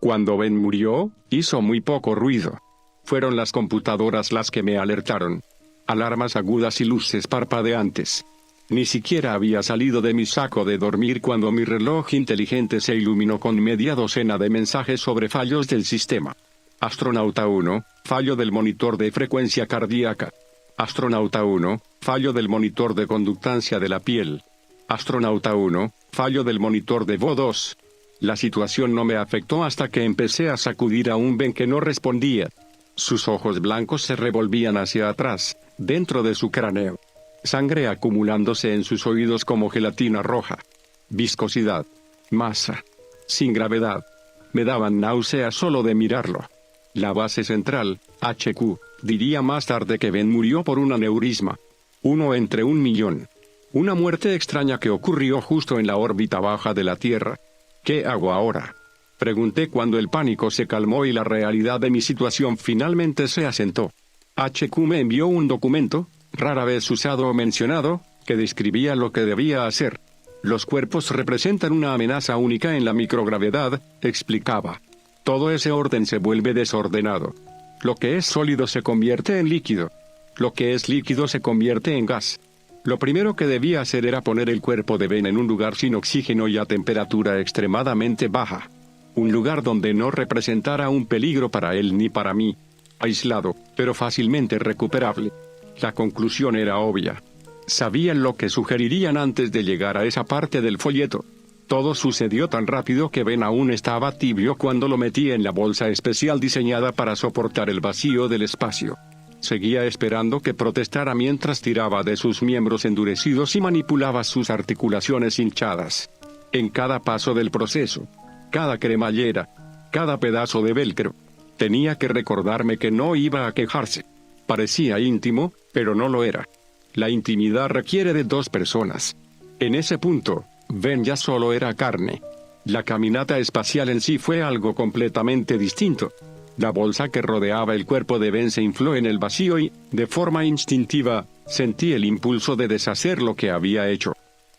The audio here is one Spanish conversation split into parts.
Cuando Ben murió, hizo muy poco ruido. Fueron las computadoras las que me alertaron. Alarmas agudas y luces parpadeantes. Ni siquiera había salido de mi saco de dormir cuando mi reloj inteligente se iluminó con media docena de mensajes sobre fallos del sistema. Astronauta 1, fallo del monitor de frecuencia cardíaca. Astronauta 1, fallo del monitor de conductancia de la piel. Astronauta 1, fallo del monitor de VO2. La situación no me afectó hasta que empecé a sacudir a un Ben que no respondía. Sus ojos blancos se revolvían hacia atrás, dentro de su cráneo. Sangre acumulándose en sus oídos como gelatina roja. Viscosidad. Masa. Sin gravedad. Me daban náusea solo de mirarlo. La base central, HQ, diría más tarde que Ben murió por un aneurisma. 1 entre 1.000.000. Una muerte extraña que ocurrió justo en la órbita baja de la Tierra. ¿Qué hago ahora?, pregunté cuando el pánico se calmó y la realidad de mi situación finalmente se asentó. HQ me envió un documento, rara vez usado o mencionado, que describía lo que debía hacer. Los cuerpos representan una amenaza única en la microgravedad, explicaba. Todo ese orden se vuelve desordenado. Lo que es sólido se convierte en líquido. Lo que es líquido se convierte en gas. Lo primero que debía hacer era poner el cuerpo de Ben en un lugar sin oxígeno y a temperatura extremadamente baja. Un lugar donde no representara un peligro para él ni para mí. Aislado, pero fácilmente recuperable. La conclusión era obvia. Sabían lo que sugerirían antes de llegar a esa parte del folleto. Todo sucedió tan rápido que Ben aún estaba tibio cuando lo metí en la bolsa especial diseñada para soportar el vacío del espacio. Seguía esperando que protestara mientras tiraba de sus miembros endurecidos y manipulaba sus articulaciones hinchadas. En cada paso del proceso, cada cremallera, cada pedazo de velcro, tenía que recordarme que no iba a quejarse. Parecía íntimo, pero no lo era. La intimidad requiere de dos personas. En ese punto, Ben ya solo era carne. La caminata espacial en sí fue algo completamente distinto. La bolsa que rodeaba el cuerpo de Ben se infló en el vacío y, de forma instintiva, sentí el impulso de deshacer lo que había hecho.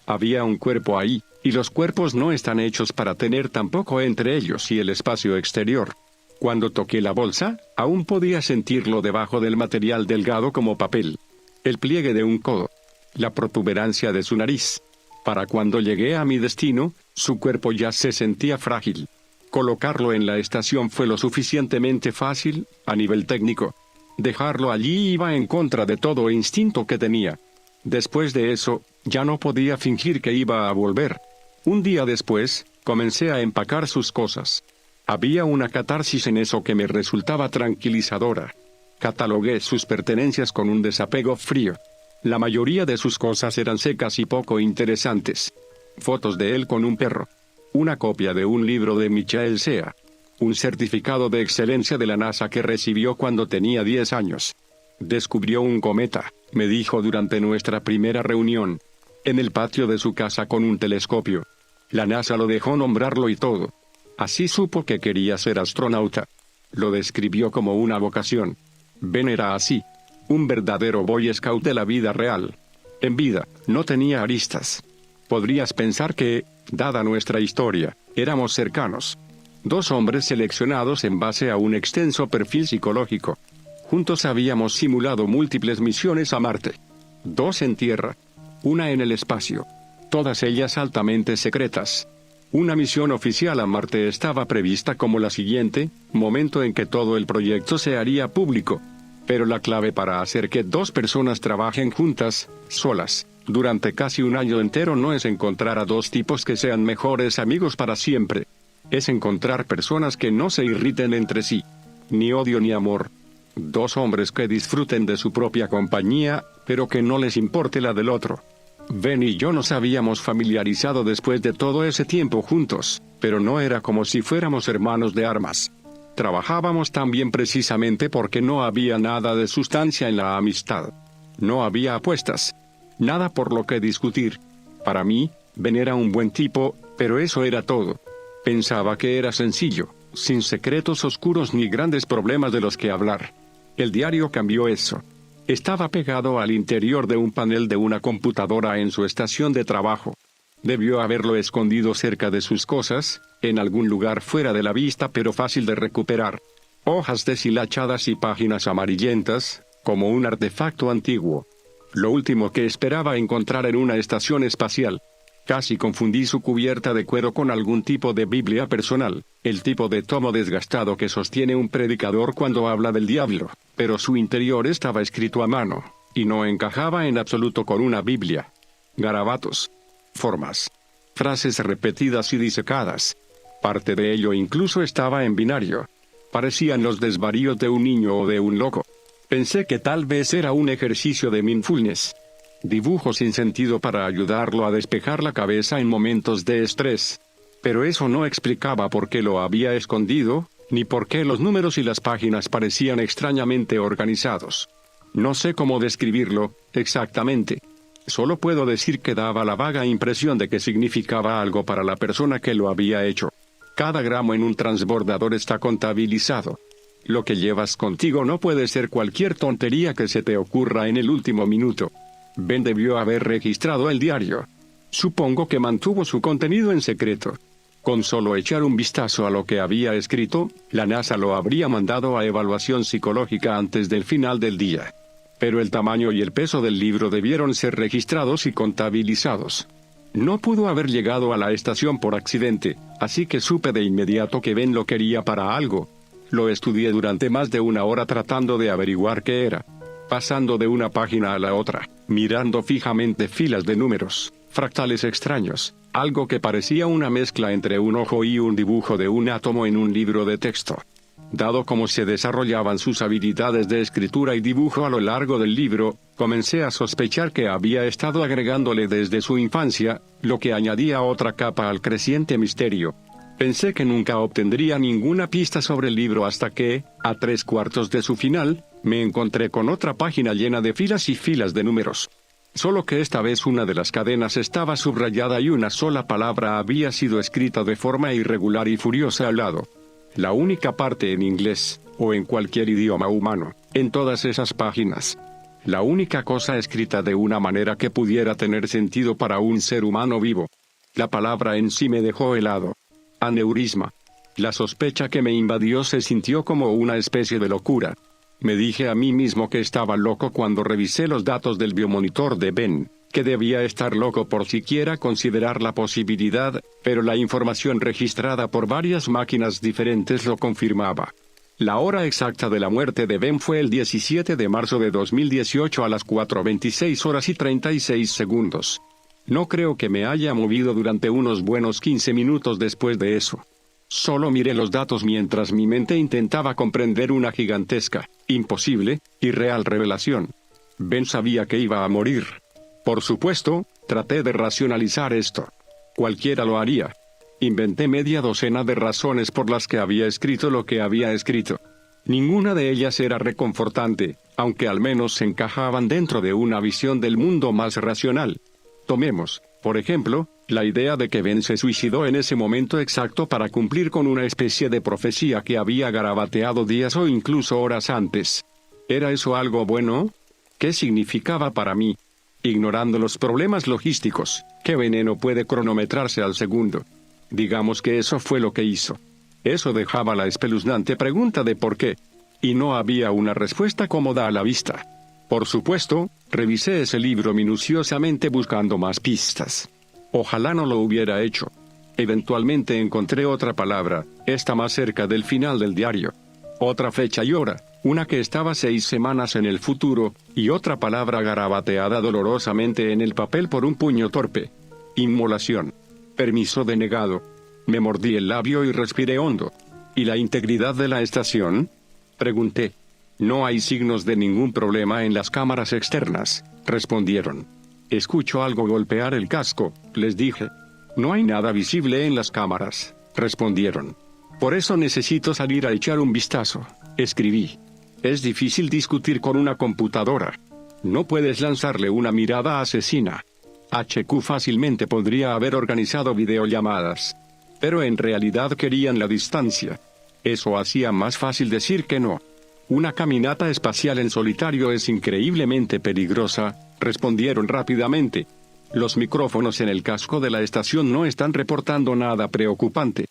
Había un cuerpo ahí, y los cuerpos no están hechos para tener tampoco entre ellos y el espacio exterior. Cuando toqué la bolsa, aún podía sentirlo debajo del material delgado como papel. El pliegue de un codo. La protuberancia de su nariz. Para cuando llegué a mi destino, su cuerpo ya se sentía frágil. Colocarlo en la estación fue lo suficientemente fácil, a nivel técnico. Dejarlo allí iba en contra de todo instinto que tenía. Después de eso, ya no podía fingir que iba a volver. Un día después, comencé a empacar sus cosas. Había una catarsis en eso que me resultaba tranquilizadora. Catalogué sus pertenencias con un desapego frío. La mayoría de sus cosas eran secas y poco interesantes. Fotos de él con un perro. Una copia de un libro de Michael Sea. Un certificado de excelencia de la NASA que recibió cuando tenía 10 años. Descubrió un cometa, me dijo durante nuestra primera reunión. En el patio de su casa con un telescopio. La NASA lo dejó nombrarlo y todo. Así supo que quería ser astronauta. Lo describió como una vocación. Ben era así. Un verdadero Boy Scout de la vida real. En vida, no tenía aristas. Podrías pensar que, dada nuestra historia, éramos cercanos. Dos hombres seleccionados en base a un extenso perfil psicológico. Juntos habíamos simulado múltiples misiones a Marte. 2 en tierra. 1 en el espacio. Todas ellas altamente secretas. Una misión oficial a Marte estaba prevista como la siguiente, momento en que todo el proyecto se haría público. Pero la clave para hacer que 2 personas trabajen juntas, solas, durante casi un año entero no es encontrar a 2 tipos que sean mejores amigos para siempre. Es encontrar personas que no se irriten entre sí. Ni odio ni amor. 2 hombres que disfruten de su propia compañía, pero que no les importe la del otro. Ben y yo nos habíamos familiarizado después de todo ese tiempo juntos, pero no era como si fuéramos hermanos de armas. Trabajábamos tan bien precisamente porque no había nada de sustancia en la amistad. No había apuestas. Nada por lo que discutir. Para mí, Ben era un buen tipo, pero eso era todo. Pensaba que era sencillo, sin secretos oscuros ni grandes problemas de los que hablar. El diario cambió eso. Estaba pegado al interior de un panel de una computadora en su estación de trabajo. Debió haberlo escondido cerca de sus cosas, en algún lugar fuera de la vista pero fácil de recuperar. Hojas deshilachadas y páginas amarillentas, como un artefacto antiguo. Lo último que esperaba encontrar en una estación espacial. Casi confundí su cubierta de cuero con algún tipo de Biblia personal, el tipo de tomo desgastado que sostiene un predicador cuando habla del diablo, pero su interior estaba escrito a mano, y no encajaba en absoluto con una Biblia. Garabatos. Formas. Frases repetidas y disecadas. Parte de ello incluso estaba en binario. Parecían los desvaríos de un niño o de un loco. Pensé que tal vez era un ejercicio de mindfulness. Dibujo sin sentido para ayudarlo a despejar la cabeza en momentos de estrés. Pero eso no explicaba por qué lo había escondido, ni por qué los números y las páginas parecían extrañamente organizados. No sé cómo describirlo, exactamente. Solo puedo decir que daba la vaga impresión de que significaba algo para la persona que lo había hecho. Cada gramo en un transbordador está contabilizado. Lo que llevas contigo no puede ser cualquier tontería que se te ocurra en el último minuto. Ben debió haber registrado el diario. Supongo que mantuvo su contenido en secreto. Con solo echar un vistazo a lo que había escrito, la NASA lo habría mandado a evaluación psicológica antes del final del día. Pero el tamaño y el peso del libro debieron ser registrados y contabilizados. No pudo haber llegado a la estación por accidente, así que supe de inmediato que Ben lo quería para algo. Lo estudié durante más de una hora tratando de averiguar qué era. Pasando de una página a la otra, mirando fijamente filas de números, fractales extraños, algo que parecía una mezcla entre un ojo y un dibujo de un átomo en un libro de texto. Dado cómo se desarrollaban sus habilidades de escritura y dibujo a lo largo del libro, comencé a sospechar que había estado agregándole desde su infancia, lo que añadía otra capa al creciente misterio. Pensé que nunca obtendría ninguna pista sobre el libro hasta que, a 3/4 de su final, me encontré con otra página llena de filas y filas de números. Solo que esta vez una de las cadenas estaba subrayada y una sola palabra había sido escrita de forma irregular y furiosa al lado. La única parte en inglés, o en cualquier idioma humano, en todas esas páginas. La única cosa escrita de una manera que pudiera tener sentido para un ser humano vivo. La palabra en sí me dejó helado. Aneurisma. La sospecha que me invadió se sintió como una especie de locura. Me dije a mí mismo que estaba loco cuando revisé los datos del biomonitor de Ben, que debía estar loco por siquiera considerar la posibilidad, pero la información registrada por varias máquinas diferentes lo confirmaba. La hora exacta de la muerte de Ben fue el 17 de marzo de 2018 a las 4:26 horas y 36 segundos. No creo que me haya movido durante unos buenos 15 minutos después de eso. Solo miré los datos mientras mi mente intentaba comprender una gigantesca, imposible, irreal revelación. Ben sabía que iba a morir. Por supuesto, traté de racionalizar esto. Cualquiera lo haría. Inventé media docena de razones por las que había escrito lo que había escrito. Ninguna de ellas era reconfortante, aunque al menos se encajaban dentro de una visión del mundo más racional. Tomemos, por ejemplo, la idea de que Ben se suicidó en ese momento exacto para cumplir con una especie de profecía que había garabateado días o incluso horas antes. ¿Era eso algo bueno? ¿Qué significaba para mí? Ignorando los problemas logísticos, ¿qué veneno puede cronometrarse al segundo? Digamos que eso fue lo que hizo. Eso dejaba la espeluznante pregunta de por qué. Y no había una respuesta cómoda a la vista. Por supuesto, revisé ese libro minuciosamente buscando más pistas. Ojalá no lo hubiera hecho. Eventualmente encontré otra palabra, esta más cerca del final del diario. Otra fecha y hora, una que estaba 6 semanas en el futuro, y otra palabra garabateada dolorosamente en el papel por un puño torpe. Inmolación. Permiso denegado. Me mordí el labio y respiré hondo. ¿Y la integridad de la estación? Pregunté. No hay signos de ningún problema en las cámaras externas, respondieron. Escucho algo golpear el casco, les dije. No hay nada visible en las cámaras, respondieron. Por eso necesito salir a echar un vistazo, escribí. Es difícil discutir con una computadora. No puedes lanzarle una mirada asesina. HQ fácilmente podría haber organizado videollamadas. Pero en realidad querían la distancia. Eso hacía más fácil decir que no. Una caminata espacial en solitario es increíblemente peligrosa, respondieron rápidamente. Los micrófonos en el casco de la estación no están reportando nada preocupante.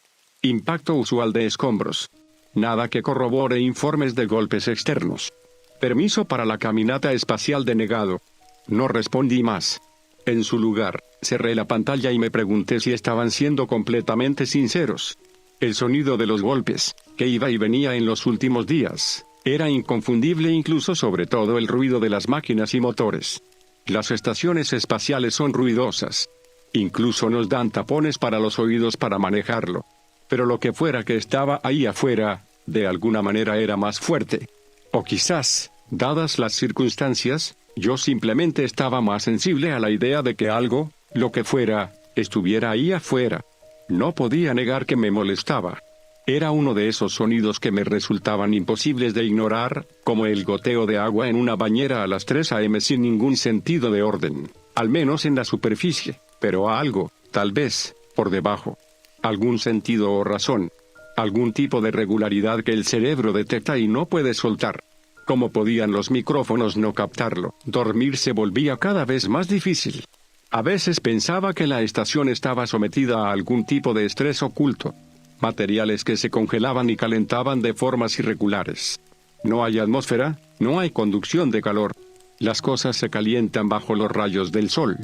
Impacto usual de escombros. Nada que corrobore informes de golpes externos. Permiso para la caminata espacial denegado. No respondí más. En su lugar, cerré la pantalla y me pregunté si estaban siendo completamente sinceros. El sonido de los golpes, que iba y venía en los últimos días, era inconfundible, incluso sobre todo el ruido de las máquinas y motores. Las estaciones espaciales son ruidosas. Incluso nos dan tapones para los oídos para manejarlo. Pero lo que fuera que estaba ahí afuera, de alguna manera era más fuerte. O quizás, dadas las circunstancias, yo simplemente estaba más sensible a la idea de que algo, lo que fuera, estuviera ahí afuera. No podía negar que me molestaba. Era uno de esos sonidos que me resultaban imposibles de ignorar, como el goteo de agua en una bañera a las 3 a.m. sin ningún sentido de orden, al menos en la superficie, pero algo, tal vez, por debajo. Algún sentido o razón. Algún tipo de regularidad que el cerebro detecta y no puede soltar. Como podían los micrófonos no captarlo, dormir se volvía cada vez más difícil. A veces pensaba que la estación estaba sometida a algún tipo de estrés oculto. Materiales que se congelaban y calentaban de formas irregulares. No hay atmósfera, no hay conducción de calor. Las cosas se calientan bajo los rayos del sol.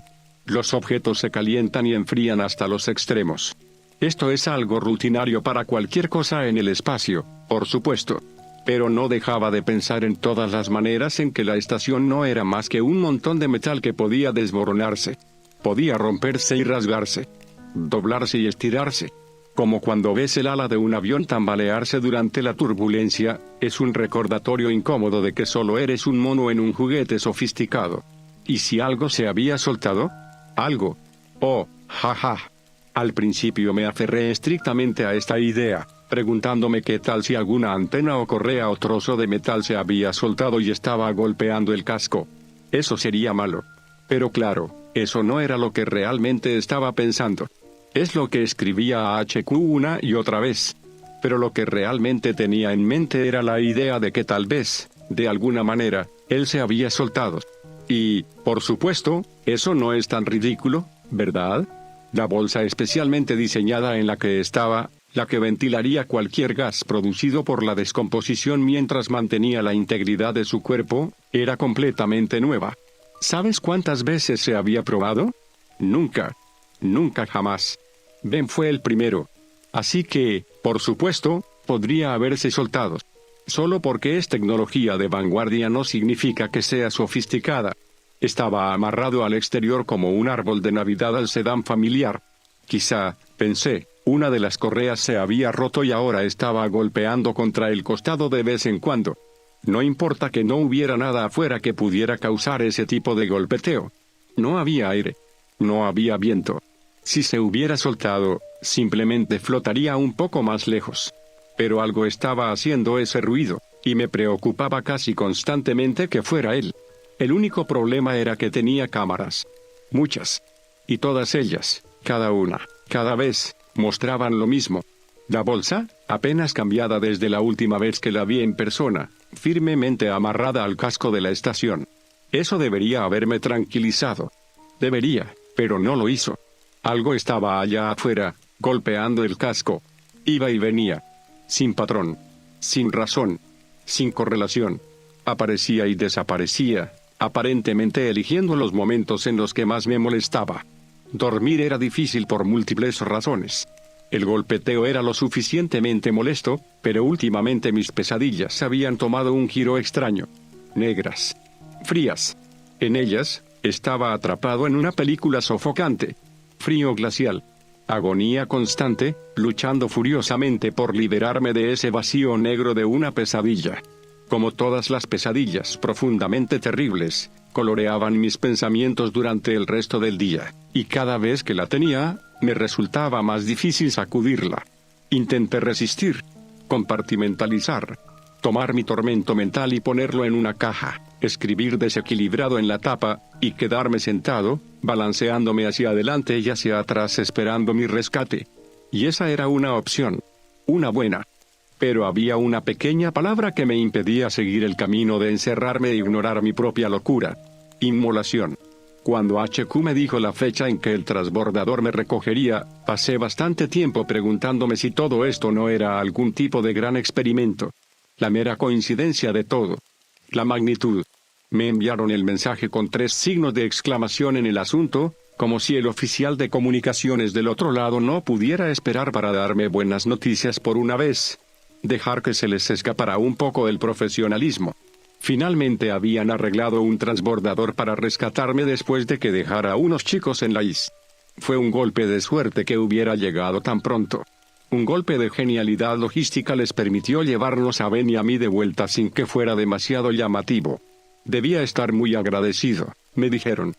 Los objetos se calientan y enfrían hasta los extremos. Esto es algo rutinario para cualquier cosa en el espacio, por supuesto. Pero no dejaba de pensar en todas las maneras en que la estación no era más que un montón de metal que podía desmoronarse. Podía romperse y rasgarse. Doblarse y estirarse. Como cuando ves el ala de un avión tambalearse durante la turbulencia, es un recordatorio incómodo de que solo eres un mono en un juguete sofisticado. ¿Y si algo se había soltado? Algo. Oh, jaja. Al principio me aferré estrictamente a esta idea, preguntándome qué tal si alguna antena o correa o trozo de metal se había soltado y estaba golpeando el casco. Eso sería malo. Pero claro, eso no era lo que realmente estaba pensando. Es lo que escribía a HQ una y otra vez. Pero lo que realmente tenía en mente era la idea de que tal vez, de alguna manera, él se había soltado. Y, por supuesto, eso no es tan ridículo, ¿verdad? La bolsa especialmente diseñada en la que estaba, la que ventilaría cualquier gas producido por la descomposición mientras mantenía la integridad de su cuerpo, era completamente nueva. ¿Sabes cuántas veces se había probado? Nunca. Nunca jamás. Ben fue el primero. Así que, por supuesto, podría haberse soltado. Solo porque es tecnología de vanguardia no significa que sea sofisticada. Estaba amarrado al exterior como un árbol de Navidad al sedán familiar. Quizá, pensé, una de las correas se había roto y ahora estaba golpeando contra el costado de vez en cuando. No importa que no hubiera nada afuera que pudiera causar ese tipo de golpeteo. No había aire. No había viento. Si se hubiera soltado, simplemente flotaría un poco más lejos. Pero algo estaba haciendo ese ruido, y me preocupaba casi constantemente que fuera él. El único problema era que tenía cámaras. Muchas. Y todas ellas, cada una, cada vez, mostraban lo mismo. La bolsa, apenas cambiada desde la última vez que la vi en persona, firmemente amarrada al casco de la estación. Eso debería haberme tranquilizado. Debería, pero no lo hizo. Algo estaba allá afuera, golpeando el casco. Iba y venía. Sin patrón. Sin razón. Sin correlación. Aparecía y desaparecía, aparentemente eligiendo los momentos en los que más me molestaba. Dormir era difícil por múltiples razones. El golpeteo era lo suficientemente molesto, pero últimamente mis pesadillas habían tomado un giro extraño. Negras. Frías. En ellas, estaba atrapado en una película sofocante. Frío glacial. Agonía constante, luchando furiosamente por liberarme de ese vacío negro de una pesadilla. Como todas las pesadillas profundamente terribles, coloreaban mis pensamientos durante el resto del día, y cada vez que la tenía, me resultaba más difícil sacudirla. Intenté resistir, compartimentalizar, tomar mi tormento mental y ponerlo en una caja, escribir desequilibrado en la tapa, y quedarme sentado, balanceándome hacia adelante y hacia atrás esperando mi rescate. Y esa era una opción. Una buena. Pero había una pequeña palabra que me impedía seguir el camino de encerrarme e ignorar mi propia locura. Inmolación. Cuando HQ me dijo la fecha en que el transbordador me recogería, pasé bastante tiempo preguntándome si todo esto no era algún tipo de gran experimento. La mera coincidencia de todo. La magnitud. Me enviaron el mensaje con 3 signos de exclamación en el asunto, como si el oficial de comunicaciones del otro lado no pudiera esperar para darme buenas noticias por una vez. Dejar que se les escapara un poco el profesionalismo. Finalmente habían arreglado un transbordador para rescatarme después de que dejara a unos chicos en la isla. Fue un golpe de suerte que hubiera llegado tan pronto. Un golpe de genialidad logística les permitió llevarnos a Ben y a mí de vuelta sin que fuera demasiado llamativo. Debía estar muy agradecido, me dijeron.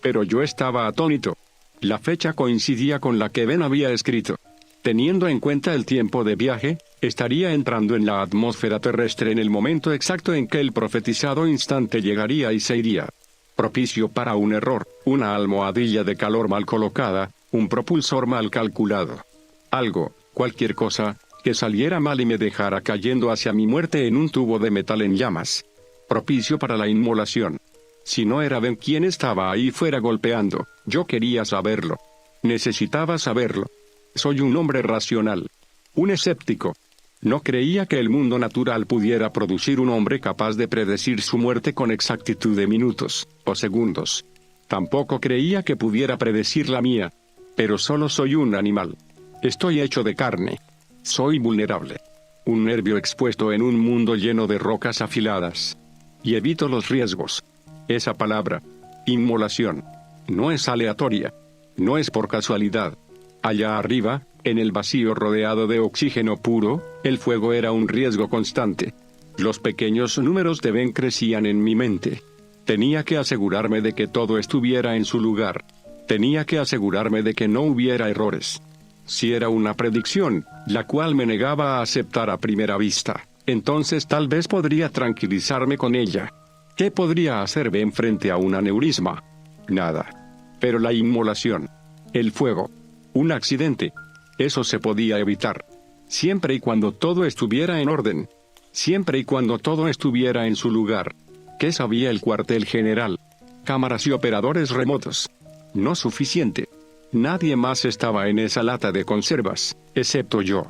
Pero yo estaba atónito. La fecha coincidía con la que Ben había escrito. Teniendo en cuenta el tiempo de viaje, estaría entrando en la atmósfera terrestre en el momento exacto en que el profetizado instante llegaría y se iría. Propicio para un error, una almohadilla de calor mal colocada, un propulsor mal calculado. Algo, cualquier cosa, que saliera mal y me dejara cayendo hacia mi muerte en un tubo de metal en llamas. Propicio para la inmolación. Si no era Ben quien estaba ahí fuera golpeando, yo quería saberlo. Necesitaba saberlo. Soy un hombre racional. Un escéptico. No creía que el mundo natural pudiera producir un hombre capaz de predecir su muerte con exactitud de minutos, o segundos. Tampoco creía que pudiera predecir la mía. Pero solo soy un animal. Estoy hecho de carne. Soy vulnerable. Un nervio expuesto en un mundo lleno de rocas afiladas. Y evito los riesgos. Esa palabra, inmolación, no es aleatoria. No es por casualidad. Allá arriba, en el vacío rodeado de oxígeno puro, el fuego era un riesgo constante. Los pequeños números de Ben crecían en mi mente. Tenía que asegurarme de que todo estuviera en su lugar. Tenía que asegurarme de que no hubiera errores. Si era una predicción, la cual me negaba a aceptar a primera vista, entonces tal vez podría tranquilizarme con ella. ¿Qué podría hacer Ben frente a un aneurisma? Nada. Pero la inmolación, el fuego, un accidente, eso se podía evitar. Siempre y cuando todo estuviera en orden. Siempre y cuando todo estuviera en su lugar. ¿Qué sabía el cuartel general? Cámaras y operadores remotos. No suficiente. Nadie más estaba en esa lata de conservas, excepto yo.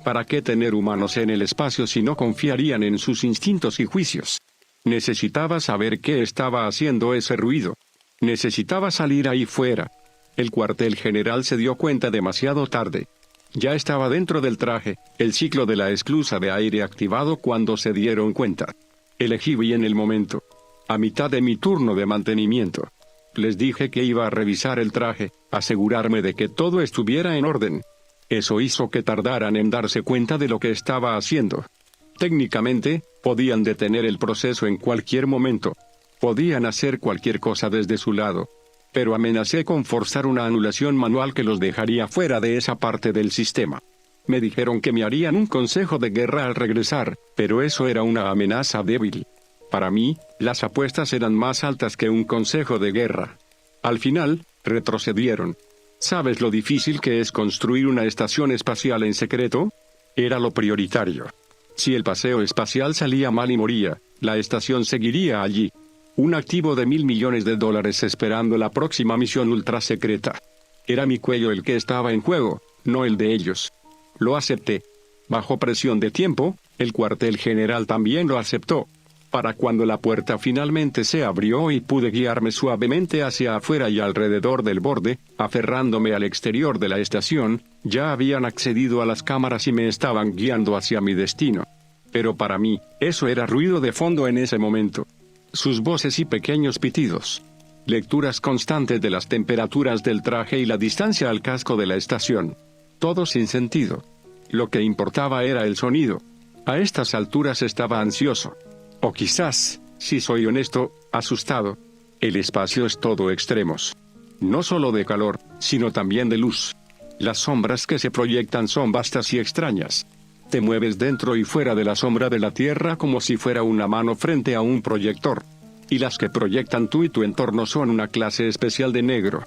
¿Para qué tener humanos en el espacio si no confiarían en sus instintos y juicios? Necesitaba saber qué estaba haciendo ese ruido. Necesitaba salir ahí fuera. El cuartel general se dio cuenta demasiado tarde. Ya estaba dentro del traje, el ciclo de la esclusa de aire activado cuando se dieron cuenta. Elegí bien el momento. A mitad de mi turno de mantenimiento. Les dije que iba a revisar el traje, asegurarme de que todo estuviera en orden. Eso hizo que tardaran en darse cuenta de lo que estaba haciendo. Técnicamente, podían detener el proceso en cualquier momento. Podían hacer cualquier cosa desde su lado. Pero amenacé con forzar una anulación manual que los dejaría fuera de esa parte del sistema. Me dijeron que me harían un consejo de guerra al regresar, pero eso era una amenaza débil. Para mí, las apuestas eran más altas que un consejo de guerra. Al final, retrocedieron. ¿Sabes lo difícil que es construir una estación espacial en secreto? Era lo prioritario. Si el paseo espacial salía mal y moría, la estación seguiría allí. Un activo de $1.000 millones esperando la próxima misión ultra secreta. Era mi cuello el que estaba en juego, no el de ellos. Lo acepté. Bajo presión de tiempo, el cuartel general también lo aceptó. Para cuando la puerta finalmente se abrió y pude guiarme suavemente hacia afuera y alrededor del borde, aferrándome al exterior de la estación, ya habían accedido a las cámaras y me estaban guiando hacia mi destino. Pero para mí, eso era ruido de fondo en ese momento. Sus voces y pequeños pitidos. Lecturas constantes de las temperaturas del traje y la distancia al casco de la estación. Todo sin sentido. Lo que importaba era el sonido. A estas alturas estaba ansioso. O quizás, si soy honesto, asustado. El espacio es todo extremos. No solo de calor, sino también de luz. Las sombras que se proyectan son vastas y extrañas. Te mueves dentro y fuera de la sombra de la Tierra como si fuera una mano frente a un proyector. Y las que proyectan tú y tu entorno son una clase especial de negro.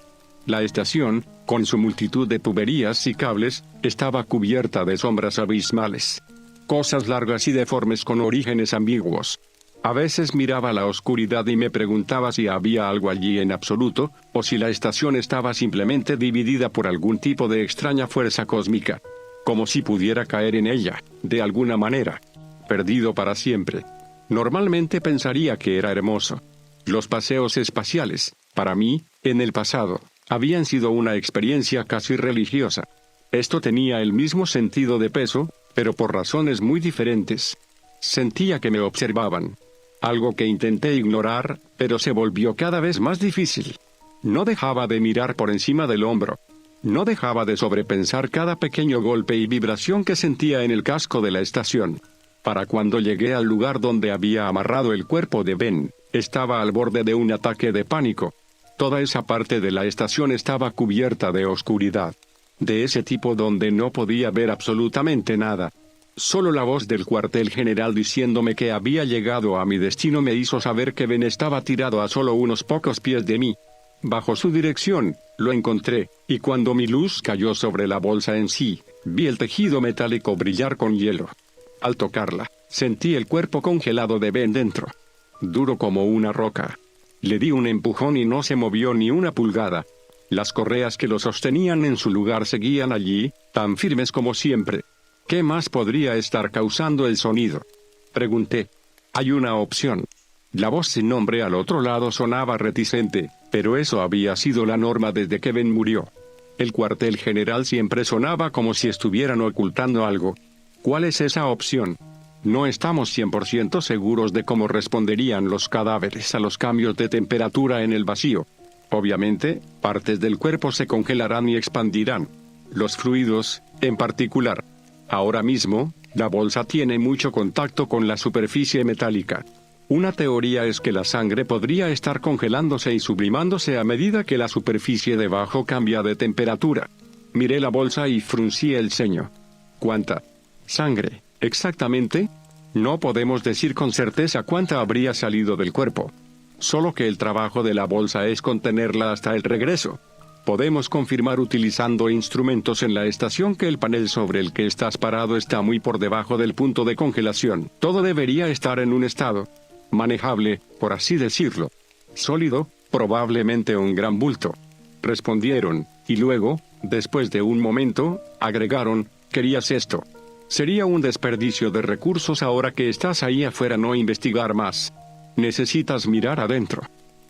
La estación, con su multitud de tuberías y cables, estaba cubierta de sombras abismales. Cosas largas y deformes con orígenes ambiguos. A veces miraba la oscuridad y me preguntaba si había algo allí en absoluto, o si la estación estaba simplemente dividida por algún tipo de extraña fuerza cósmica. Como si pudiera caer en ella, de alguna manera. Perdido para siempre. Normalmente pensaría que era hermoso. Los paseos espaciales, para mí, en el pasado, habían sido una experiencia casi religiosa. Esto tenía el mismo sentido de peso, pero por razones muy diferentes. Sentía que me observaban. Algo que intenté ignorar, pero se volvió cada vez más difícil. No dejaba de mirar por encima del hombro. No dejaba de sobrepensar cada pequeño golpe y vibración que sentía en el casco de la estación. Para cuando llegué al lugar donde había amarrado el cuerpo de Ben, estaba al borde de un ataque de pánico. Toda esa parte de la estación estaba cubierta de oscuridad. De ese tipo donde no podía ver absolutamente nada. Solo la voz del cuartel general diciéndome que había llegado a mi destino me hizo saber que Ben estaba tirado a solo unos pocos pies de mí. Bajo su dirección, lo encontré, y cuando mi luz cayó sobre la bolsa en sí, vi el tejido metálico brillar con hielo. Al tocarla, sentí el cuerpo congelado de Ben dentro. Duro como una roca. Le di un empujón y no se movió ni una pulgada. Las correas que lo sostenían en su lugar seguían allí, tan firmes como siempre. ¿Qué más podría estar causando el sonido? Pregunté. Hay una opción. La voz sin nombre al otro lado sonaba reticente, pero eso había sido la norma desde que Ben murió. El cuartel general siempre sonaba como si estuvieran ocultando algo. ¿Cuál es esa opción? No estamos 100% seguros de cómo responderían los cadáveres a los cambios de temperatura en el vacío. Obviamente, partes del cuerpo se congelarán y expandirán. Los fluidos, en particular. Ahora mismo, la bolsa tiene mucho contacto con la superficie metálica. Una teoría es que la sangre podría estar congelándose y sublimándose a medida que la superficie debajo cambia de temperatura. Miré la bolsa y fruncí el ceño. ¿Cuánta sangre, exactamente? No podemos decir con certeza cuánta habría salido del cuerpo. Solo que el trabajo de la bolsa es contenerla hasta el regreso. Podemos confirmar utilizando instrumentos en la estación que el panel sobre el que estás parado está muy por debajo del punto de congelación. Todo debería estar en un estado manejable, por así decirlo. Sólido, probablemente un gran bulto. Respondieron, y luego, después de un momento, agregaron, ¿querías esto? Sería un desperdicio de recursos ahora que estás ahí afuera no investigar más. Necesitas mirar adentro.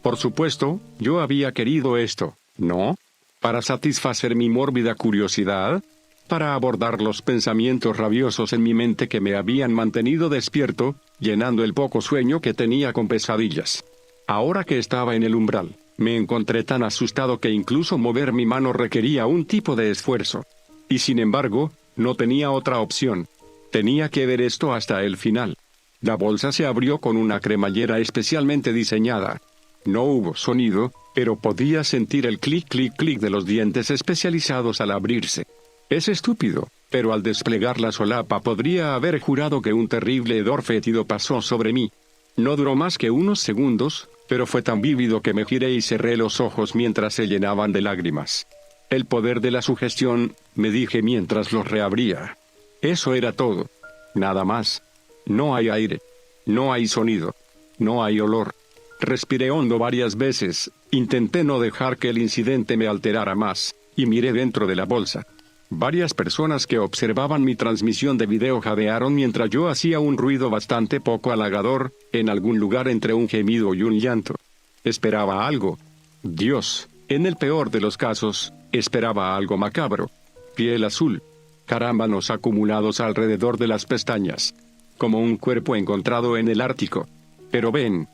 Por supuesto, yo había querido esto, ¿no? Para satisfacer mi mórbida curiosidad, para abordar los pensamientos rabiosos en mi mente que me habían mantenido despierto, llenando el poco sueño que tenía con pesadillas. Ahora que estaba en el umbral, me encontré tan asustado que incluso mover mi mano requería un tipo de esfuerzo. Y sin embargo, no tenía otra opción. Tenía que ver esto hasta el final. La bolsa se abrió con una cremallera especialmente diseñada. No hubo sonido, pero podía sentir el clic clic clic de los dientes especializados al abrirse. Es estúpido, pero al desplegar la solapa podría haber jurado que un terrible hedor fétido pasó sobre mí. No duró más que unos segundos, pero fue tan vívido que me giré y cerré los ojos mientras se llenaban de lágrimas. El poder de la sugestión, me dije mientras los reabría. Eso era todo. Nada más. No hay aire. No hay sonido. No hay olor. Respiré hondo varias veces, intenté no dejar que el incidente me alterara más, y miré dentro de la bolsa. Varias personas que observaban mi transmisión de video jadearon mientras yo hacía un ruido bastante poco halagador, en algún lugar entre un gemido y un llanto. Esperaba algo. Dios, en el peor de los casos, esperaba algo macabro. Piel azul. Carámbanos acumulados alrededor de las pestañas. Como un cuerpo encontrado en el Ártico. Pero Ben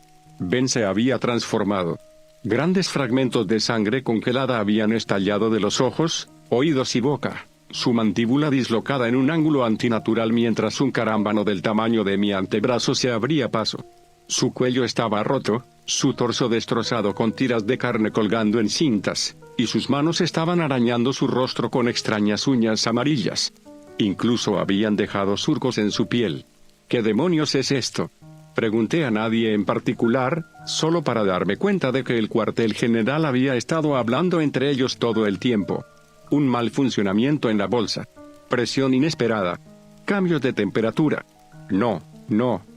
se había transformado. Grandes fragmentos de sangre congelada habían estallado de los ojos, oídos y boca, su mandíbula dislocada en un ángulo antinatural mientras un carámbano del tamaño de mi antebrazo se abría paso. Su cuello estaba roto, su torso destrozado con tiras de carne colgando en cintas, y sus manos estaban arañando su rostro con extrañas uñas amarillas. Incluso habían dejado surcos en su piel. ¿Qué demonios es esto? Pregunté a nadie en particular, solo para darme cuenta de que el cuartel general había estado hablando entre ellos todo el tiempo. Un mal funcionamiento en la bolsa. Presión inesperada. Cambios de temperatura. No,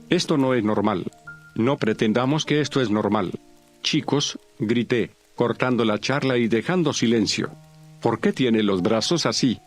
esto no es normal. No pretendamos que esto es normal. Chicos, grité, cortando la charla y dejando silencio. ¿Por qué tiene los brazos así?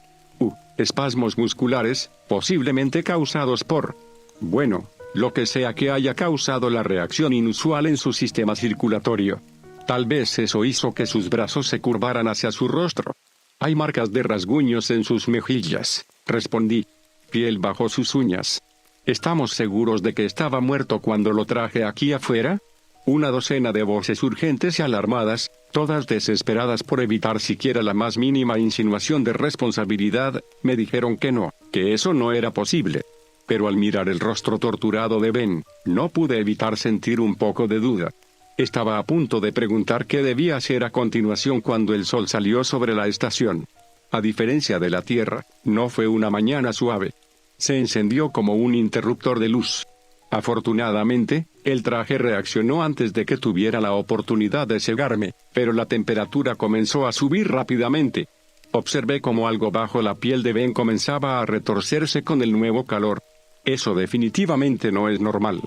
Espasmos musculares, posiblemente causados por... Bueno, lo que sea que haya causado la reacción inusual en su sistema circulatorio. Tal vez eso hizo que sus brazos se curvaran hacia su rostro. Hay marcas de rasguños en sus mejillas, respondí. Piel bajo sus uñas. ¿Estamos seguros de que estaba muerto cuando lo traje aquí afuera? Una docena de voces urgentes y alarmadas, todas desesperadas por evitar siquiera la más mínima insinuación de responsabilidad, me dijeron que no, que eso no era posible. Pero al mirar el rostro torturado de Ben, no pude evitar sentir un poco de duda. Estaba a punto de preguntar qué debía hacer a continuación cuando el sol salió sobre la estación. A diferencia de la Tierra, no fue una mañana suave. Se encendió como un interruptor de luz. Afortunadamente, el traje reaccionó antes de que tuviera la oportunidad de cegarme, pero la temperatura comenzó a subir rápidamente. Observé cómo algo bajo la piel de Ben comenzaba a retorcerse con el nuevo calor. Eso definitivamente no es normal.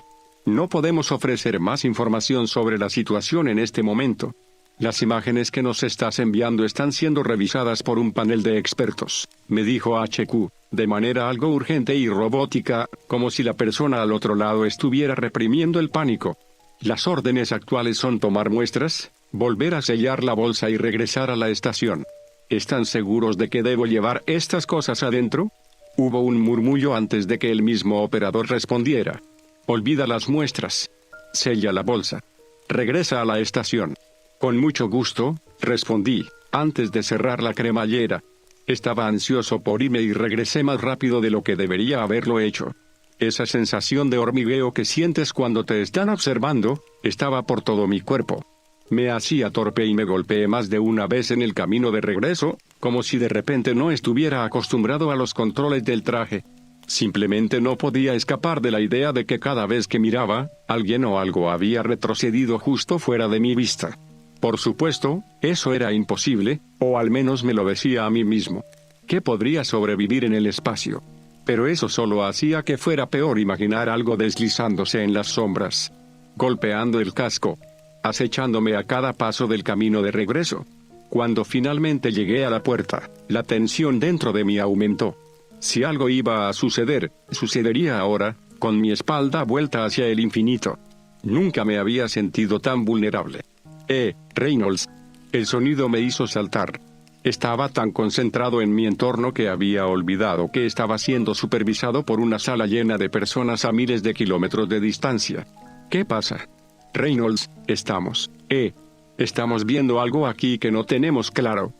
No podemos ofrecer más información sobre la situación en este momento. Las imágenes que nos estás enviando están siendo revisadas por un panel de expertos, me dijo HQ, de manera algo urgente y robótica, como si la persona al otro lado estuviera reprimiendo el pánico. Las órdenes actuales son tomar muestras, volver a sellar la bolsa y regresar a la estación. ¿Están seguros de que debo llevar estas cosas adentro? Hubo un murmullo antes de que el mismo operador respondiera. Olvida las muestras. Sella la bolsa. Regresa a la estación. Con mucho gusto, respondí, antes de cerrar la cremallera. Estaba ansioso por irme y regresé más rápido de lo que debería haberlo hecho. Esa sensación de hormigueo que sientes cuando te están observando, estaba por todo mi cuerpo. Me hacía torpe y me golpeé más de una vez en el camino de regreso, como si de repente no estuviera acostumbrado a los controles del traje. Simplemente no podía escapar de la idea de que cada vez que miraba, alguien o algo había retrocedido justo fuera de mi vista. Por supuesto, eso era imposible, o al menos me lo decía a mí mismo. ¿Qué podría sobrevivir en el espacio? Pero eso solo hacía que fuera peor imaginar algo deslizándose en las sombras, golpeando el casco, acechándome a cada paso del camino de regreso. Cuando finalmente llegué a la puerta, la tensión dentro de mí aumentó. Si algo iba a suceder, sucedería ahora, con mi espalda vuelta hacia el infinito. Nunca me había sentido tan vulnerable. Reynolds. El sonido me hizo saltar. Estaba tan concentrado en mi entorno que había olvidado que estaba siendo supervisado por una sala llena de personas a miles de kilómetros de distancia. ¿Qué pasa? Reynolds, estamos viendo algo aquí que no tenemos claro.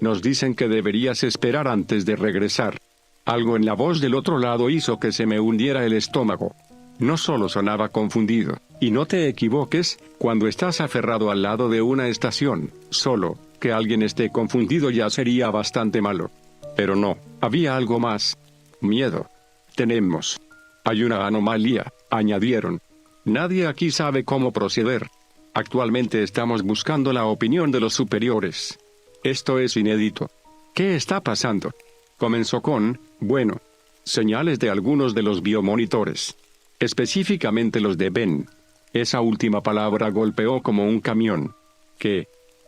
Nos dicen que deberías esperar antes de regresar. Algo en la voz del otro lado hizo que se me hundiera el estómago. No solo sonaba confundido, y no te equivoques, cuando estás aferrado al lado de una estación, solo, que alguien esté confundido ya sería bastante malo. Pero no, había algo más. Miedo. Hay una anomalía, añadieron. Nadie aquí sabe cómo proceder. Actualmente estamos buscando la opinión de los superiores. Esto es inédito. ¿Qué está pasando? Comenzó con, señales de algunos de los biomonitores. Específicamente los de Ben. Esa última palabra golpeó como un camión.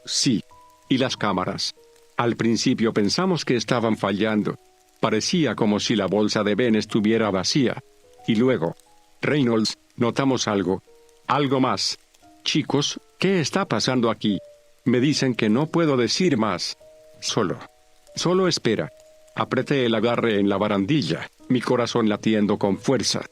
Sí. Y las cámaras. Al principio pensamos que estaban fallando. Parecía como si la bolsa de Ben estuviera vacía. Y luego, Reynolds, notamos algo. Algo más. Chicos, ¿qué está pasando aquí? Me dicen que no puedo decir más. Solo espera. Apreté el agarre en la barandilla, mi corazón latiendo con fuerza.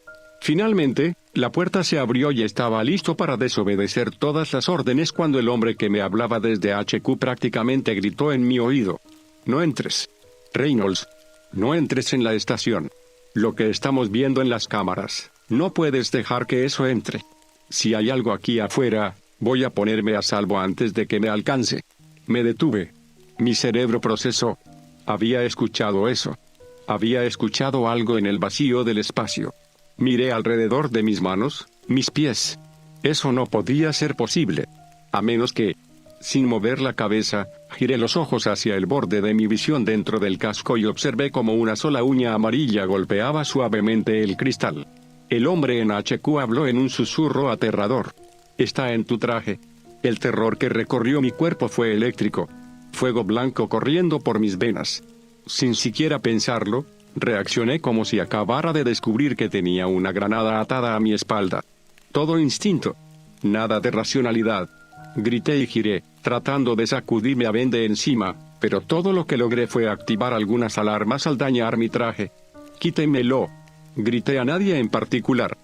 Finalmente, la puerta se abrió y estaba listo para desobedecer todas las órdenes cuando el hombre que me hablaba desde HQ prácticamente gritó en mi oído. No entres. Reynolds, no entres en la estación. Lo que estamos viendo en las cámaras, no puedes dejar que eso entre. Si hay algo aquí afuera, voy a ponerme a salvo antes de que me alcance. Me detuve. Mi cerebro procesó. Había escuchado eso. Había escuchado algo en el vacío del espacio. Miré alrededor de mis manos, mis pies. Eso no podía ser posible. A menos que, sin mover la cabeza, giré los ojos hacia el borde de mi visión dentro del casco y observé como una sola uña amarilla golpeaba suavemente el cristal. El hombre en HQ habló en un susurro aterrador. Está en tu traje. El terror que recorrió mi cuerpo fue eléctrico. Fuego blanco corriendo por mis venas. Sin siquiera pensarlo, reaccioné como si acabara de descubrir que tenía una granada atada a mi espalda. Todo instinto. Nada de racionalidad. Grité y giré, tratando de sacudirme a Ben de encima, pero todo lo que logré fue activar algunas alarmas al dañar mi traje. «¡Quítenmelo!», grité a nadie en particular.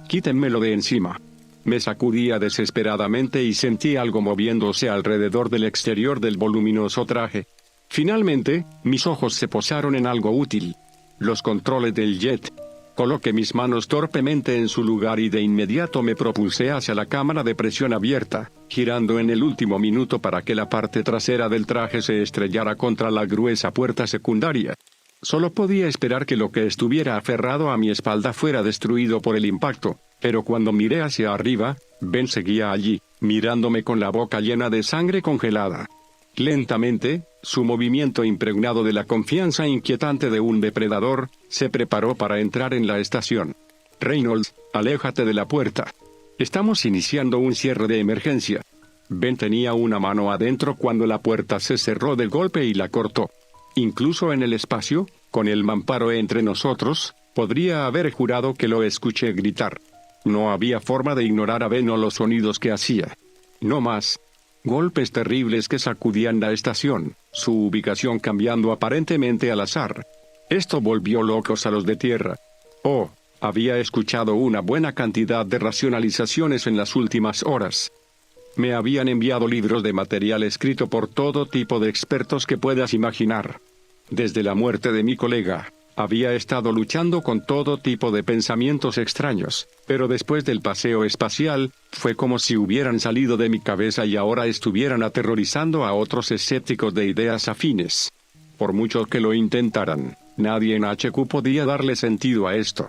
«¡Quítenmelo de encima!». Me sacudía desesperadamente y sentí algo moviéndose alrededor del exterior del voluminoso traje. Finalmente, mis ojos se posaron en algo útil. Los controles del jet. Coloqué mis manos torpemente en su lugar y de inmediato me propulsé hacia la cámara de presión abierta, girando en el último minuto para que la parte trasera del traje se estrellara contra la gruesa puerta secundaria. Solo podía esperar que lo que estuviera aferrado a mi espalda fuera destruido por el impacto, pero cuando miré hacia arriba, Ben seguía allí, mirándome con la boca llena de sangre congelada. Lentamente, su movimiento impregnado de la confianza inquietante de un depredador, se preparó para entrar en la estación. «Reynolds, aléjate de la puerta. Estamos iniciando un cierre de emergencia». Ben tenía una mano adentro cuando la puerta se cerró de golpe y la cortó. Incluso en el espacio, con el mamparo entre nosotros, podría haber jurado que lo escuché gritar. No había forma de ignorar a Ben o los sonidos que hacía. No más. Golpes terribles que sacudían la estación, su ubicación cambiando aparentemente al azar. Esto volvió locos a los de tierra. Oh, había escuchado una buena cantidad de racionalizaciones en las últimas horas. Me habían enviado libros de material escrito por todo tipo de expertos que puedas imaginar. Desde la muerte de mi colega, había estado luchando con todo tipo de pensamientos extraños, pero después del paseo espacial, fue como si hubieran salido de mi cabeza y ahora estuvieran aterrorizando a otros escépticos de ideas afines. Por mucho que lo intentaran, nadie en HQ podía darle sentido a esto.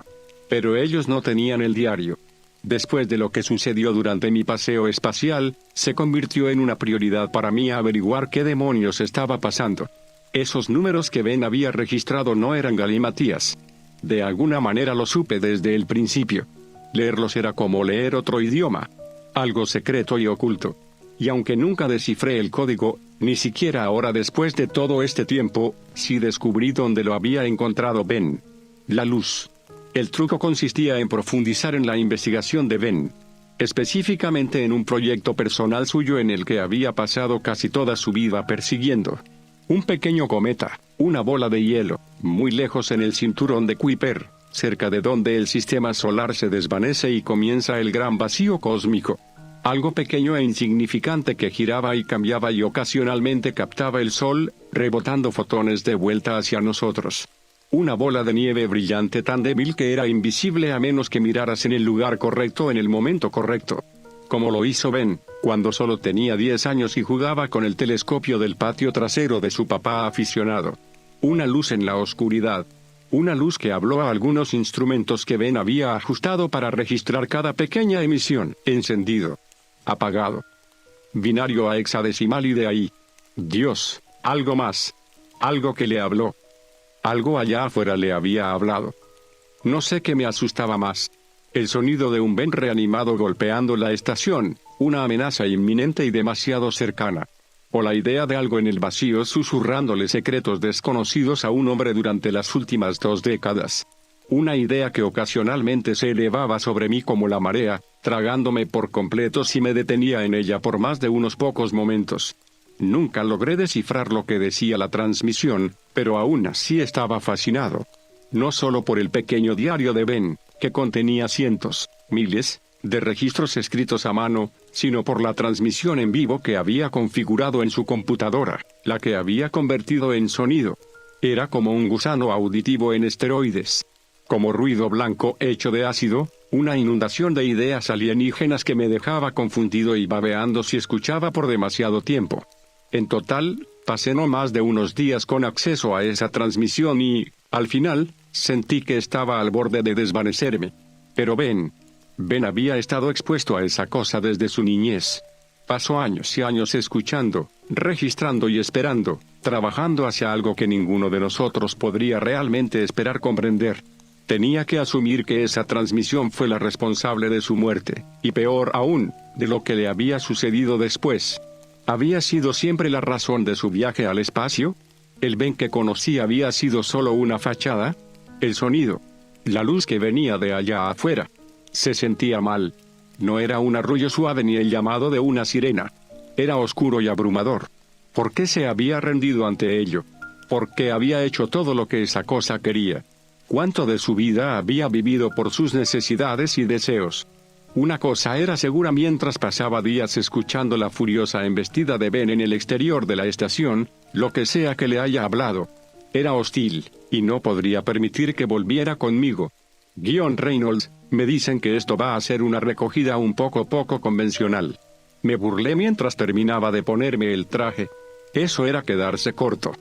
Pero ellos no tenían el diario. Después de lo que sucedió durante mi paseo espacial, se convirtió en una prioridad para mí averiguar qué demonios estaba pasando. Esos números que Ben había registrado no eran galimatías. De alguna manera lo supe desde el principio. Leerlos era como leer otro idioma, algo secreto y oculto. Y aunque nunca descifré el código, ni siquiera ahora después de todo este tiempo, sí descubrí dónde lo había encontrado Ben. La luz. El truco consistía en profundizar en la investigación de Ben, específicamente en un proyecto personal suyo en el que había pasado casi toda su vida persiguiendo. Un pequeño cometa, una bola de hielo, muy lejos en el cinturón de Kuiper, cerca de donde el sistema solar se desvanece y comienza el gran vacío cósmico. Algo pequeño e insignificante que giraba y cambiaba y ocasionalmente captaba el sol, rebotando fotones de vuelta hacia nosotros. Una bola de nieve brillante tan débil que era invisible a menos que miraras en el lugar correcto en el momento correcto. Como lo hizo Ben, cuando solo tenía 10 años y jugaba con el telescopio del patio trasero de su papá aficionado. Una luz en la oscuridad. Una luz que habló a algunos instrumentos que Ben había ajustado para registrar cada pequeña emisión. Encendido. Apagado. Binario a hexadecimal y de ahí. Dios, algo más. Algo que le habló. Algo allá afuera le había hablado. No sé qué me asustaba más. El sonido de un Ben reanimado golpeando la estación, una amenaza inminente y demasiado cercana. O la idea de algo en el vacío susurrándole secretos desconocidos a un hombre durante las últimas 2 décadas. Una idea que ocasionalmente se elevaba sobre mí como la marea, tragándome por completo si me detenía en ella por más de unos pocos momentos. Nunca logré descifrar lo que decía la transmisión, pero aún así estaba fascinado. No solo por el pequeño diario de Ben, que contenía cientos, miles, de registros escritos a mano, sino por la transmisión en vivo que había configurado en su computadora, la que había convertido en sonido. Era como un gusano auditivo en esteroides. Como ruido blanco hecho de ácido, una inundación de ideas alienígenas que me dejaba confundido y babeando si escuchaba por demasiado tiempo. En total, pasé no más de unos días con acceso a esa transmisión y, al final, sentí que estaba al borde de desvanecerme. Pero Ben había estado expuesto a esa cosa desde su niñez. Pasó años y años escuchando, registrando y esperando, trabajando hacia algo que ninguno de nosotros podría realmente esperar comprender. Tenía que asumir que esa transmisión fue la responsable de su muerte, y peor aún, de lo que le había sucedido después. ¿Había sido siempre la razón de su viaje al espacio? ¿El Ben que conocí había sido solo una fachada? El sonido, la luz que venía de allá afuera. Se sentía mal. No era un arrullo suave ni el llamado de una sirena. Era oscuro y abrumador. ¿Por qué se había rendido ante ello? ¿Por qué había hecho todo lo que esa cosa quería? ¿Cuánto de su vida había vivido por sus necesidades y deseos? Una cosa era segura mientras pasaba días escuchando la furiosa embestida de Ben en el exterior de la estación, lo que sea que le haya hablado. Era hostil, y no podría permitir que volviera conmigo. Reynolds, me dicen que esto va a ser una recogida un poco convencional. Me burlé mientras terminaba de ponerme el traje. Eso era quedarse corto.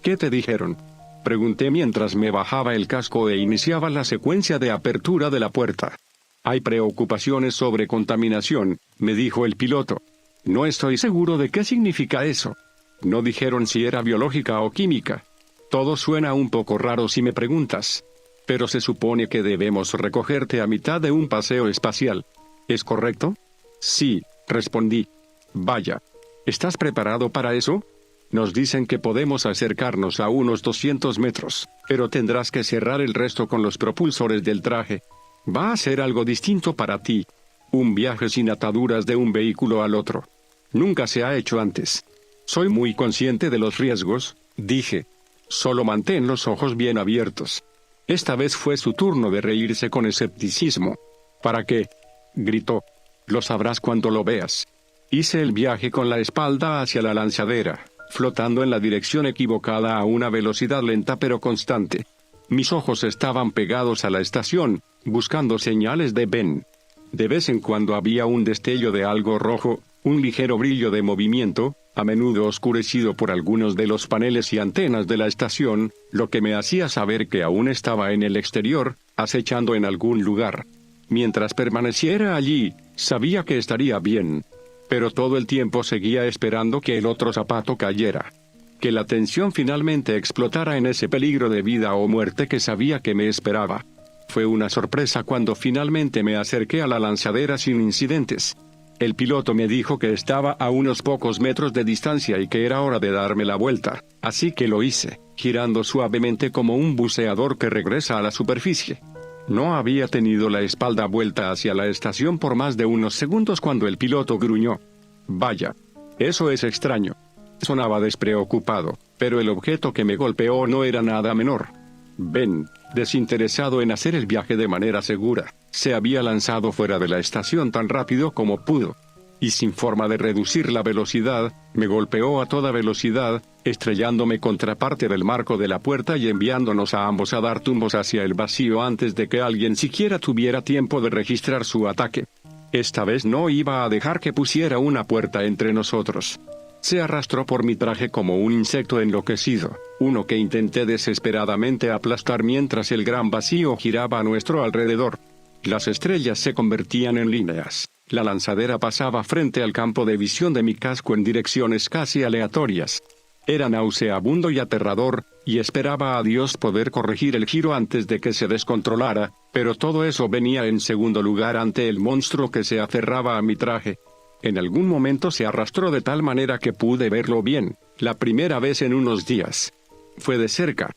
¿Qué te dijeron? Pregunté mientras me bajaba el casco e iniciaba la secuencia de apertura de la puerta. Hay preocupaciones sobre contaminación, me dijo el piloto. No estoy seguro de qué significa eso. No dijeron si era biológica o química. Todo suena un poco raro si me preguntas. Pero se supone que debemos recogerte a mitad de un paseo espacial. ¿Es correcto? Sí, respondí. Vaya. ¿Estás preparado para eso? Nos dicen que podemos acercarnos a unos 200 metros, pero tendrás que cerrar el resto con los propulsores del traje. Va a ser algo distinto para ti. Un viaje sin ataduras de un vehículo al otro. Nunca se ha hecho antes. Soy muy consciente de los riesgos, dije. Solo mantén los ojos bien abiertos. Esta vez fue su turno de reírse con escepticismo. ¿Para qué? Gritó. Lo sabrás cuando lo veas. Hice el viaje con la espalda hacia la lanzadera, flotando en la dirección equivocada a una velocidad lenta pero constante. Mis ojos estaban pegados a la estación, buscando señales de Ben. De vez en cuando había un destello de algo rojo, un ligero brillo de movimiento, a menudo oscurecido por algunos de los paneles y antenas de la estación, lo que me hacía saber que aún estaba en el exterior, acechando en algún lugar. Mientras permaneciera allí, sabía que estaría bien. Pero todo el tiempo seguía esperando que el otro zapato cayera. Que la tensión finalmente explotara en ese peligro de vida o muerte que sabía que me esperaba. Fue una sorpresa cuando finalmente me acerqué a la lanzadera sin incidentes. El piloto me dijo que estaba a unos pocos metros de distancia y que era hora de darme la vuelta, así que lo hice, girando suavemente como un buceador que regresa a la superficie. No había tenido la espalda vuelta hacia la estación por más de unos segundos cuando el piloto gruñó. Vaya, eso es extraño. Sonaba despreocupado, pero el objeto que me golpeó no era nada menor. Ben, desinteresado en hacer el viaje de manera segura, se había lanzado fuera de la estación tan rápido como pudo. Y sin forma de reducir la velocidad, me golpeó a toda velocidad, estrellándome contra parte del marco de la puerta y enviándonos a ambos a dar tumbos hacia el vacío antes de que alguien siquiera tuviera tiempo de registrar su ataque. Esta vez no iba a dejar que pusiera una puerta entre nosotros. Se arrastró por mi traje como un insecto enloquecido, uno que intenté desesperadamente aplastar mientras el gran vacío giraba a nuestro alrededor. Las estrellas se convertían en líneas. La lanzadera pasaba frente al campo de visión de mi casco en direcciones casi aleatorias. Era nauseabundo y aterrador, y esperaba a Dios poder corregir el giro antes de que se descontrolara, pero todo eso venía en segundo lugar ante el monstruo que se aferraba a mi traje. En algún momento se arrastró de tal manera que pude verlo bien, la primera vez en unos días. Fue de cerca,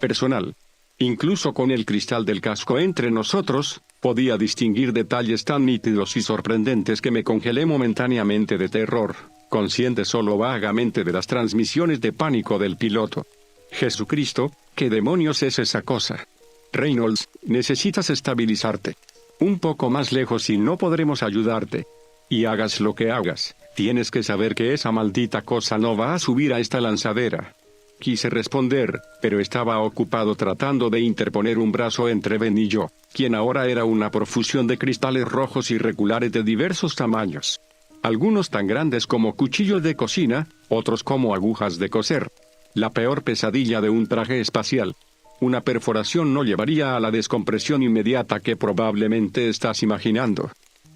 personal. Incluso con el cristal del casco entre nosotros, podía distinguir detalles tan nítidos y sorprendentes que me congelé momentáneamente de terror, consciente solo vagamente de las transmisiones de pánico del piloto. Jesucristo, ¿qué demonios es esa cosa? Reynolds, necesitas estabilizarte. Un poco más lejos y no podremos ayudarte. Y hagas lo que hagas, tienes que saber que esa maldita cosa no va a subir a esta lanzadera. Quise responder, pero estaba ocupado tratando de interponer un brazo entre Ben y yo, quien ahora era una profusión de cristales rojos irregulares de diversos tamaños. Algunos tan grandes como cuchillos de cocina, otros como agujas de coser. La peor pesadilla de un traje espacial. Una perforación no llevaría a la descompresión inmediata que probablemente estás imaginando.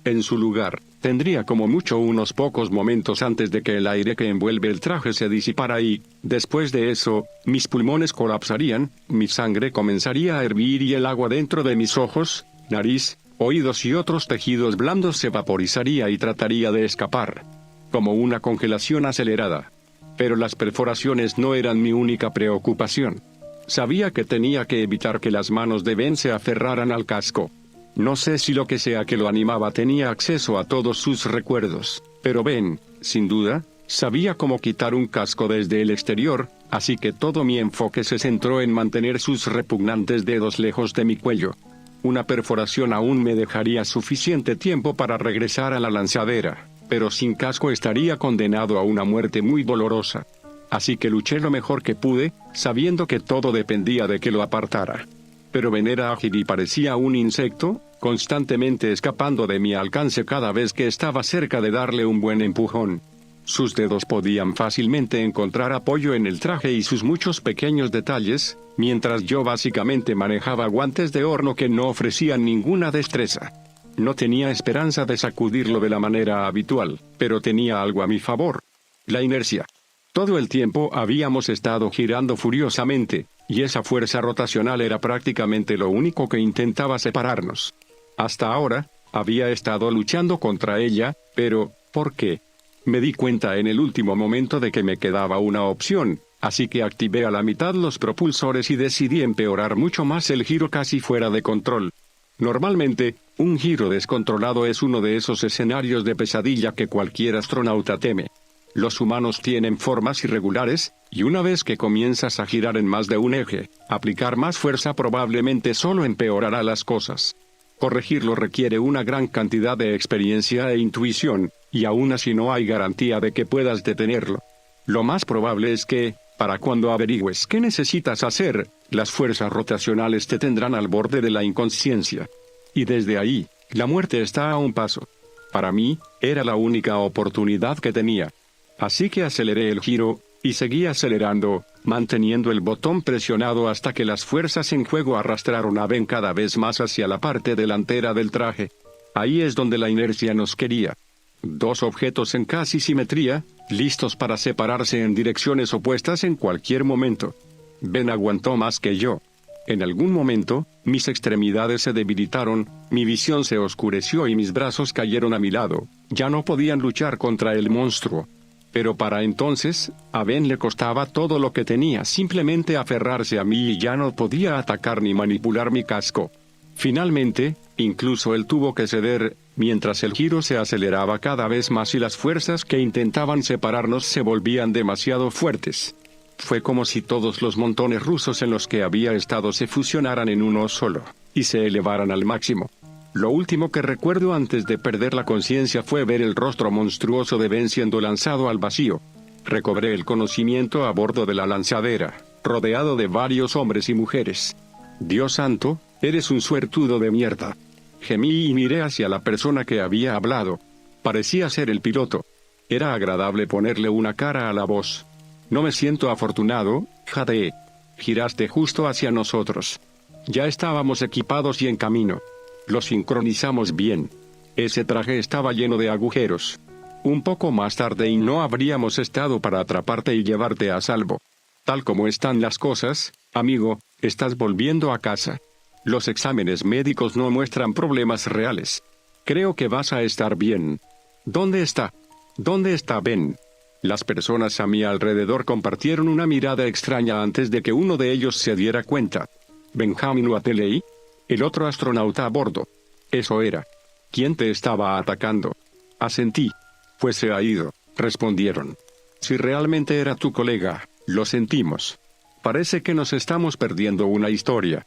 En su lugar, Tendría como mucho unos pocos momentos antes de que el aire que envuelve el traje se disipara y, después de eso, mis pulmones colapsarían, mi sangre comenzaría a hervir y el agua dentro de mis ojos, nariz, oídos y otros tejidos blandos se vaporizaría y trataría de escapar. Como una congelación acelerada. Pero las perforaciones no eran mi única preocupación. Sabía que tenía que evitar que las manos de Ben se aferraran al casco. No sé si lo que sea que lo animaba tenía acceso a todos sus recuerdos, pero Ben, sin duda, sabía cómo quitar un casco desde el exterior, así que todo mi enfoque se centró en mantener sus repugnantes dedos lejos de mi cuello. Una perforación aún me dejaría suficiente tiempo para regresar a la lanzadera, pero sin casco estaría condenado a una muerte muy dolorosa. Así que luché lo mejor que pude, sabiendo que todo dependía de que lo apartara. Pero Ben era ágil y parecía un insecto, constantemente escapando de mi alcance cada vez que estaba cerca de darle un buen empujón. Sus dedos podían fácilmente encontrar apoyo en el traje y sus muchos pequeños detalles, mientras yo básicamente manejaba guantes de horno que no ofrecían ninguna destreza. No tenía esperanza de sacudirlo de la manera habitual, pero tenía algo a mi favor: la inercia. Todo el tiempo habíamos estado girando furiosamente, y esa fuerza rotacional era prácticamente lo único que intentaba separarnos. Hasta ahora, había estado luchando contra ella, pero, ¿por qué? Me di cuenta en el último momento de que me quedaba una opción, así que activé a la mitad los propulsores y decidí empeorar mucho más el giro casi fuera de control. Normalmente, un giro descontrolado es uno de esos escenarios de pesadilla que cualquier astronauta teme. Los humanos tienen formas irregulares, y una vez que comienzas a girar en más de un eje, aplicar más fuerza probablemente solo empeorará las cosas. Corregirlo requiere una gran cantidad de experiencia e intuición, y aún así no hay garantía de que puedas detenerlo. Lo más probable es que, para cuando averigües qué necesitas hacer, las fuerzas rotacionales te tendrán al borde de la inconsciencia. Y desde ahí, la muerte está a un paso. Para mí, era la única oportunidad que tenía. Así que aceleré el giro, y seguí acelerando, manteniendo el botón presionado hasta que las fuerzas en juego arrastraron a Ben cada vez más hacia la parte delantera del traje. Ahí es donde la inercia nos quería. Dos objetos en casi simetría, listos para separarse en direcciones opuestas en cualquier momento. Ben aguantó más que yo. En algún momento, mis extremidades se debilitaron, mi visión se oscureció y mis brazos cayeron a mi lado. Ya no podían luchar contra el monstruo. Pero para entonces, a Ben le costaba todo lo que tenía simplemente aferrarse a mí y ya no podía atacar ni manipular mi casco. Finalmente, incluso él tuvo que ceder, mientras el giro se aceleraba cada vez más y las fuerzas que intentaban separarnos se volvían demasiado fuertes. Fue como si todos los montones rusos en los que había estado se fusionaran en uno solo, y se elevaran al máximo. Lo último que recuerdo antes de perder la conciencia fue ver el rostro monstruoso de Ben siendo lanzado al vacío. Recobré el conocimiento a bordo de la lanzadera, rodeado de varios hombres y mujeres. Dios santo, eres un suertudo de mierda. Gemí y miré hacia la persona que había hablado. Parecía ser el piloto. Era agradable ponerle una cara a la voz. No me siento afortunado, jadeé. Giraste justo hacia nosotros. Ya estábamos equipados y en camino. Lo sincronizamos bien. Ese traje estaba lleno de agujeros. Un poco más tarde y no habríamos estado para atraparte y llevarte a salvo. Tal como están las cosas, amigo, estás volviendo a casa. Los exámenes médicos no muestran problemas reales. Creo que vas a estar bien. ¿Dónde está? ¿Dónde está Ben? Las personas a mi alrededor compartieron una mirada extraña antes de que uno de ellos se diera cuenta. ¿Benjamin Wateley? El otro astronauta a bordo. Eso era. ¿Quién te estaba atacando? Asentí. Pues se ha ido, respondieron. Si realmente era tu colega, lo sentimos. Parece que nos estamos perdiendo una historia.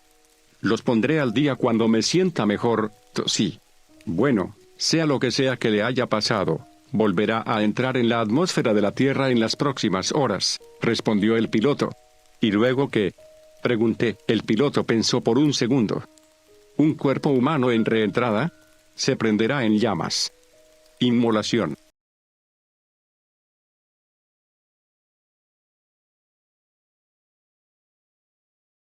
Los pondré al día cuando me sienta mejor, sí. Bueno, sea lo que sea que le haya pasado, volverá a entrar en la atmósfera de la Tierra en las próximas horas, respondió el piloto. ¿Y luego qué? Pregunté. El piloto pensó por un segundo. ¿Un cuerpo humano en reentrada? Se prenderá en llamas. Inmolación.